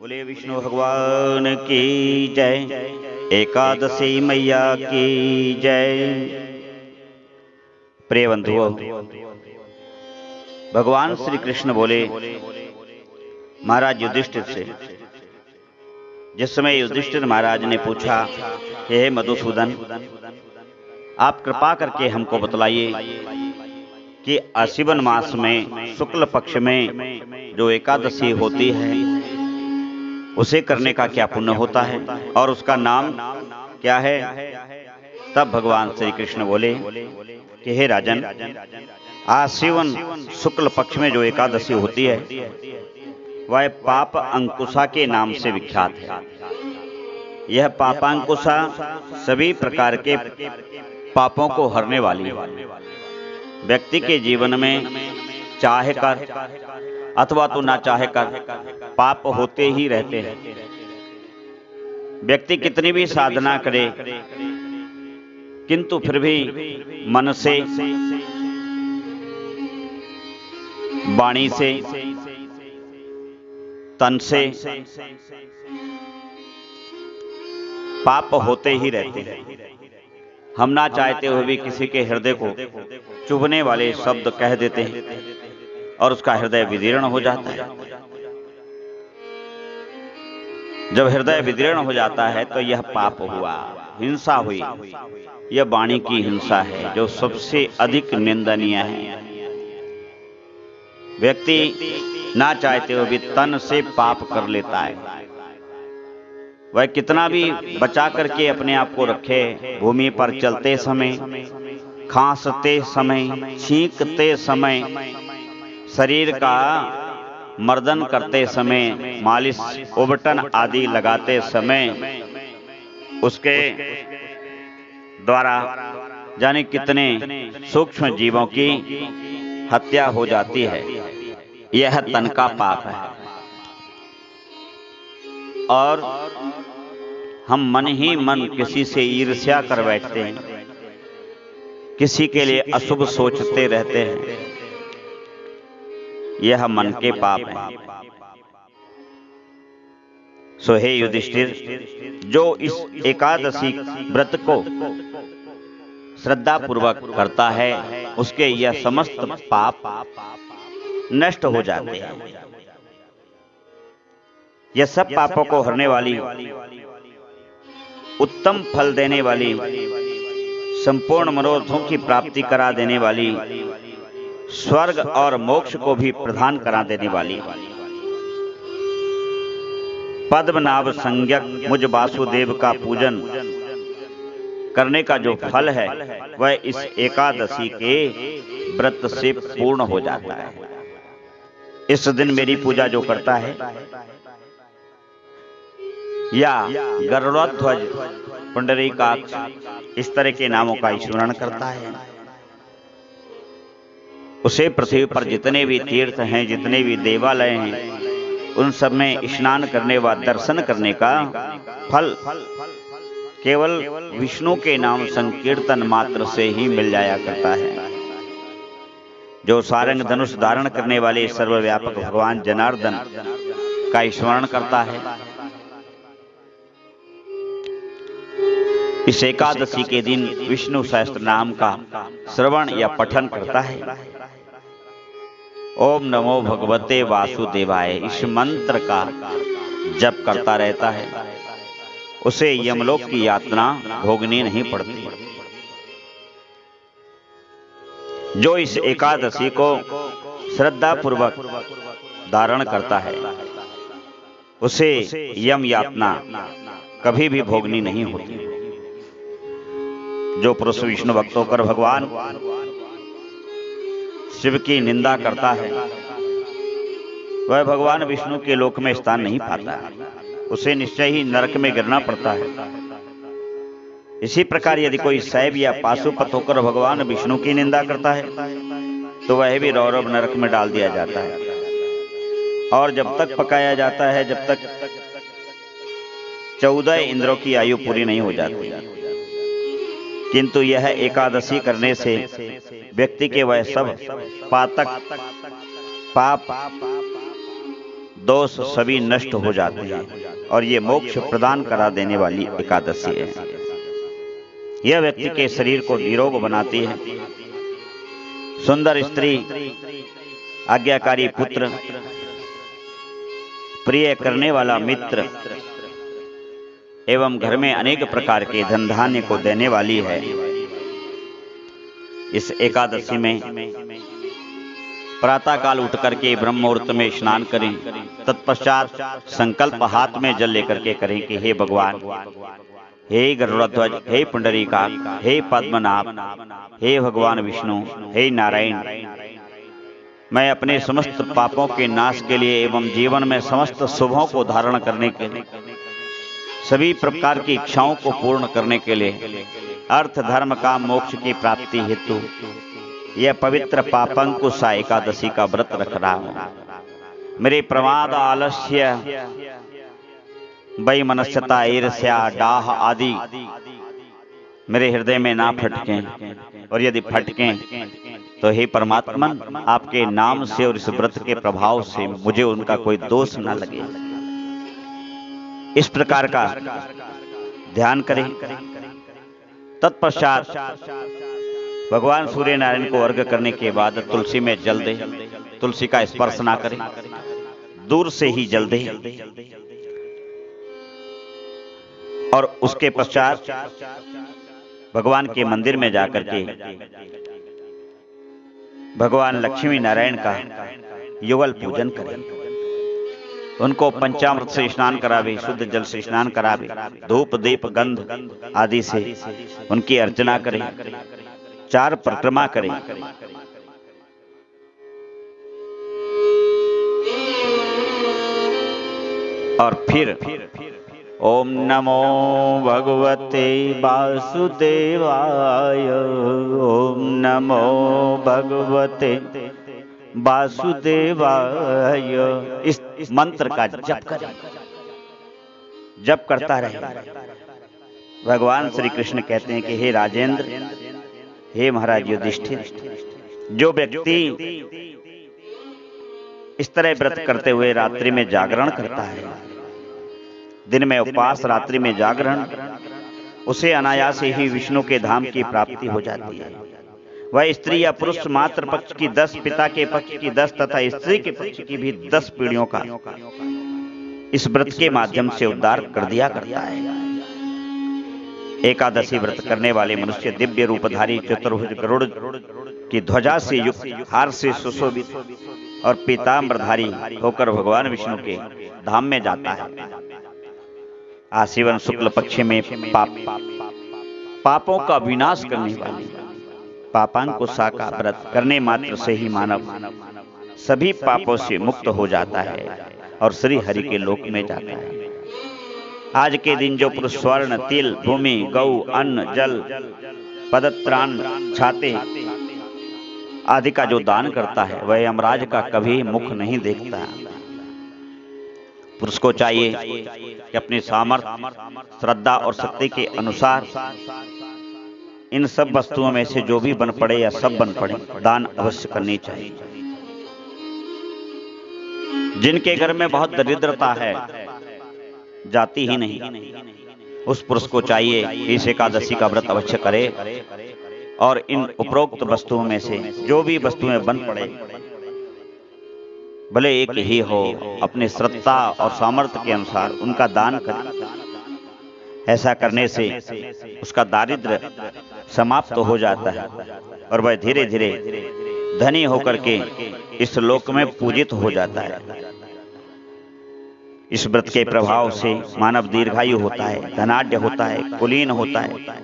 बोले विष्णु भगवान की जय। एकादशी मैया की जय। प्रिय बंधुओं, भगवान श्री कृष्ण बोले महाराज युधिष्ठिर से, जिस समय युधिष्ठिर महाराज ने पूछा कि हे मधुसूदन, आप कृपा करके हमको बतलाइए कि आश्विन मास में शुक्ल पक्ष में जो एकादशी होती है उसे करने का क्या पुण्य होता है और उसका नाम क्या है। तब भगवान श्री कृष्ण बोले कि हे राजन, आश्विन शुक्ल पक्ष में जो एकादशी होती है वह पाप अंकुशा के नाम से विख्यात है। यह पापांकुशा सभी प्रकार के पापों को हरने वाली है। व्यक्ति के जीवन में चाहे कर अथवा तो ना चाहे कर पाप होते ही रहते हैं। व्यक्ति कितनी भी साधना करे किंतु फिर भी मन से, वाणी से, तन से पाप होते ही रहते हैं। हम ना चाहते हुए भी किसी के हृदय को चुभने वाले शब्द कह देते हैं और उसका हृदय विदीर्ण हो जाता है। जब हृदय विदीर्ण हो जाता है तो यह पाप हुआ, हिंसा हुई। यह वाणी की हिंसा है जो सबसे अधिक निंदनीय है। व्यक्ति ना चाहते हुए भी तन से पाप कर लेता है। वह कितना भी बचा करके अपने आप को रखे, भूमि पर चलते समय, खांसते समय, छींकते समय, शरीर का मर्दन करते समय, मालिश उबटन आदि लगाते समय उसके द्वारा जाने कितने सूक्ष्म जीवों की हत्या हो जाती है। यह तन का पाप है। और हम मन ही मन किसी से ईर्ष्या कर बैठते हैं, किसी के लिए अशुभ सोचते रहते हैं। यह मन के पाप है। सो हे युधिष्ठिर, जो इस एकादशी व्रत को श्रद्धा पूर्वक करता है उसके यह समस्त पाप नष्ट हो जाते हैं। यह सब पापों को हरने वाली, उत्तम फल देने वाली, संपूर्ण मनोरथों की प्राप्ति करा देने वाली, स्वर्ग और मोक्ष को भी प्रदान करा देने वाली, पद्मनाभ संज्ञक मुझ वासुदेव का पूजन करने का जो फल है वह इस एकादशी के व्रत से पूर्ण हो जाता है। इस दिन मेरी पूजा जो करता है या गरुड़ध्वज, पुंडरीकाक्ष, इस तरह के नामों का स्मरण करता है, उसे पृथ्वी पर जितने भी तीर्थ हैं, जितने भी देवालय हैं, उन सब में स्नान करने व दर्शन करने का फल केवल विष्णु के नाम संकीर्तन मात्र से ही मिल जाया करता है। जो सारंग धनुष धारण करने वाले सर्वव्यापक भगवान जनार्दन का स्मरण करता है, इस एकादशी के दिन विष्णु सहस्त्र नाम का श्रवण या पठन करता है, ओम नमो भगवते वासुदेवाय, इस मंत्र का जप करता रहता है, उसे यमलोक की यातना भोगनी नहीं पड़ती। जो इस एकादशी को श्रद्धा पूर्वक धारण करता है उसे यम यातना कभी भी भोगनी नहीं होती। जो पुरुष विष्णु भक्त होकर भगवान शिव की निंदा करता है वह भगवान विष्णु के लोक में स्थान नहीं पाता है, उसे निश्चय ही नरक में गिरना पड़ता है। इसी प्रकार यदि कोई शैव या पाशुपत होकर भगवान विष्णु की निंदा करता है तो वह भी रौरव नरक में डाल दिया जाता है और जब तक पकाया जाता है जब तक 14 इंद्रों की आयु पूरी नहीं हो जाती। किंतु यह एकादशी करने से व्यक्ति के वह सब पातक पाप दोष सभी नष्ट हो जाते हैं और ये मोक्ष प्रदान करा देने वाली एकादशी है। यह व्यक्ति के शरीर को निरोग बनाती है। सुंदर स्त्री, आज्ञाकारी पुत्र, प्रिय करने वाला मित्र एवं घर में अनेक प्रकार के धन धान्य को देने वाली है। इस एकादशी में प्रातः काल उठ करके ब्रह्म मुहूर्त में स्नान करें। तत्पश्चात संकल्प हाथ में जल लेकर के करें कि हे भगवान, हे गरुड़ध्वज, हे पुंडरीकाक्ष, हे पद्मनाभ, हे भगवान विष्णु, हे नारायण, मैं अपने समस्त पापों के नाश के लिए एवं जीवन में समस्त शुभों को धारण करने के लिए, सभी प्रकार की इच्छाओं को पूर्ण करने के लिए, अर्थ धर्म काम मोक्ष की प्राप्ति हेतु यह पवित्र पापंकुश एकादशी का व्रत रख रहा हूं। मेरे प्रमाद, आलस्य, वैमनस्यता, ईर्ष्या, डाह आदि मेरे हृदय में ना फटकें, और यदि फटकें तो हे परमात्मन, आपके नाम से और इस व्रत के प्रभाव से मुझे उनका कोई दोष न लगे। इस प्रकार का ध्यान करें। तत्पश्चात भगवान सूर्य नारायण को अर्घ्य करने के बाद तुलसी में जल दे। तुलसी का स्पर्श ना करें, दूर से ही जल दे। और उसके पश्चात भगवान के मंदिर में जाकर के भगवान लक्ष्मी नारायण का युगल पूजन करें। उनको पंचामृत से स्नान करावे, शुद्ध जल से स्नान करावे, धूप दीप गंध आदि से उनकी अर्चना करें, 4 परिक्रमा करें। और फिर ओम नमो भगवते वासुदेवाय, ओम नमो भगवते वासुदेवाय, इस मंत्र का जप करें। जप करता रहे। भगवान श्री कृष्ण कहते हैं कि हे राजेंद्र, हे महाराज युधिष्ठिर, जो व्यक्ति इस तरह व्रत करते हुए रात्रि में जागरण करता है, दिन में उपवास, रात्रि में जागरण, उसे अनायास ही विष्णु के धाम की प्राप्ति हो जाती है। वह स्त्री या पुरुष मात्र पक्ष की 10, पिता के पक्ष की 10 तथा स्त्री के पक्ष की भी 10 पीढ़ियों का इस व्रत के माध्यम से उद्धार कर दिया करता है। एकादशी व्रत करने वाले मनुष्य दिव्य रूपधारी चतुर्भुज गरुड़ की ध्वजा से युक्त, हार से सुशोभित और पीताम्बरधारी होकर भगवान विष्णु के धाम में जाता है। आसीवन शुक्ल पक्ष में पापों का विनाश करने वाली पापांकुशा का व्रत करने मात्र से ही मानव सभी पापों से मुक्त हो जाता है और श्री हरि के लोक में जाता है। आज के दिन जो पुरुष स्वर्ण, तिल, भूमि, गौ, अन्न, जल, पदत्राण, छाते आदि का जो दान करता है, वह यमराज का कभी मुख नहीं देखता। पुरुष को चाहिए कि अपने सामर्थ्य, श्रद्धा और शक्ति के अनुसार इन सब वस्तुओं में से जो भी बन पड़े या सब बन पड़े, दान अवश्य करनी चाहिए। जिनके घर में बहुत दरिद्रता है, जाती ही नहीं, उस पुरुष को चाहिए कि इस एकादशी का व्रत अवश्य करे और इन उपरोक्त वस्तुओं में से जो भी वस्तुएं बन पड़े, भले एक ही हो, अपने श्रद्धा और सामर्थ्य के अनुसार उनका दान करें। ऐसा करने से उसका दारिद्र्य समाप्त हो जाता है और वह धीरे धीरे धनी होकर के इस लोक में पूजित हो जाता है। इस व्रत के प्रभाव से मानव दीर्घायु होता है, धनाढ्य होता है, कुलीन होता है,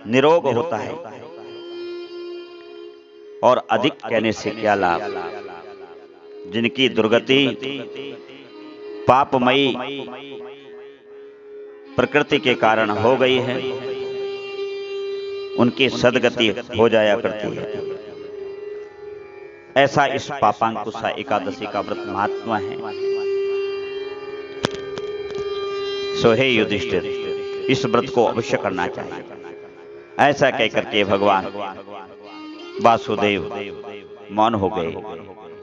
निरोग होता है। और अधिक कहने से क्या लाभ। जिनकी दुर्गति पापमयी प्रकृति के कारण हो गई है, उनकी सदगति हो जाया करती है। ऐसा इस पापांकुशा एकादशी का व्रत महात्मा है। सो हे युधिष्ठिर, इस व्रत को अवश्य करना चाहिए। ऐसा कहकर के भगवान वासुदेव मौन हो गए।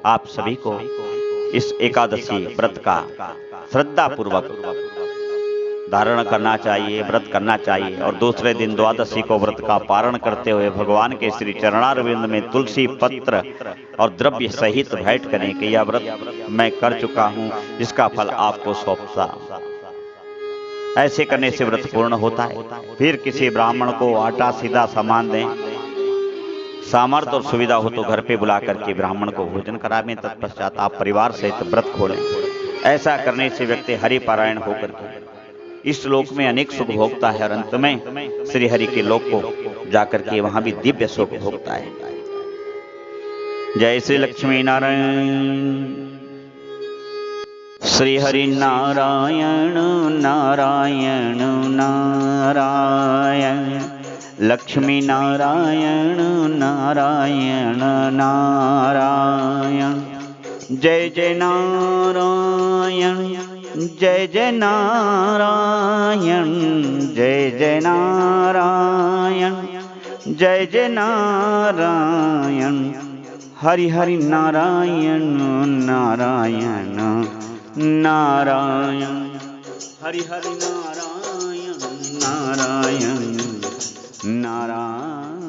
आप सभी को इस एकादशी व्रत का श्रद्धा पूर्वक धारण करना चाहिए, व्रत करना चाहिए। और दूसरे दिन द्वादशी को व्रत का पारण करते हुए भगवान के श्री चरणारविंद में तुलसी पत्र और द्रव्य सहित भेंट करने के यह व्रत मैं कर चुका हूँ, जिसका फल आपको सौंपता। ऐसे करने से व्रत पूर्ण होता है। फिर किसी ब्राह्मण को आटा सीधा सामान दें। सामर्थ्य और सुविधा हो तो घर पे बुला करके ब्राह्मण को भोजन करावें। तत्पश्चात आप परिवार सहित व्रत खोलें। ऐसा करने से व्यक्ति हरि पारायण होकर के इस लोक में अनेक सुख भोगता है और अंत में श्री हरि के लोक को जाकर के वहां भी दिव्य सुख भोगता है। जय श्री लक्ष्मी नारायण। श्री हरि नारायण नारायण नारायण, लक्ष्मी नारायण नारायण नारायण। जय जय नारायण, जय जय नारायण, जय जय नारायण, जय जय नारायण। हरि हरि नारायण नारायण नारायण, हरि हरि नारायण नारायण नारायण।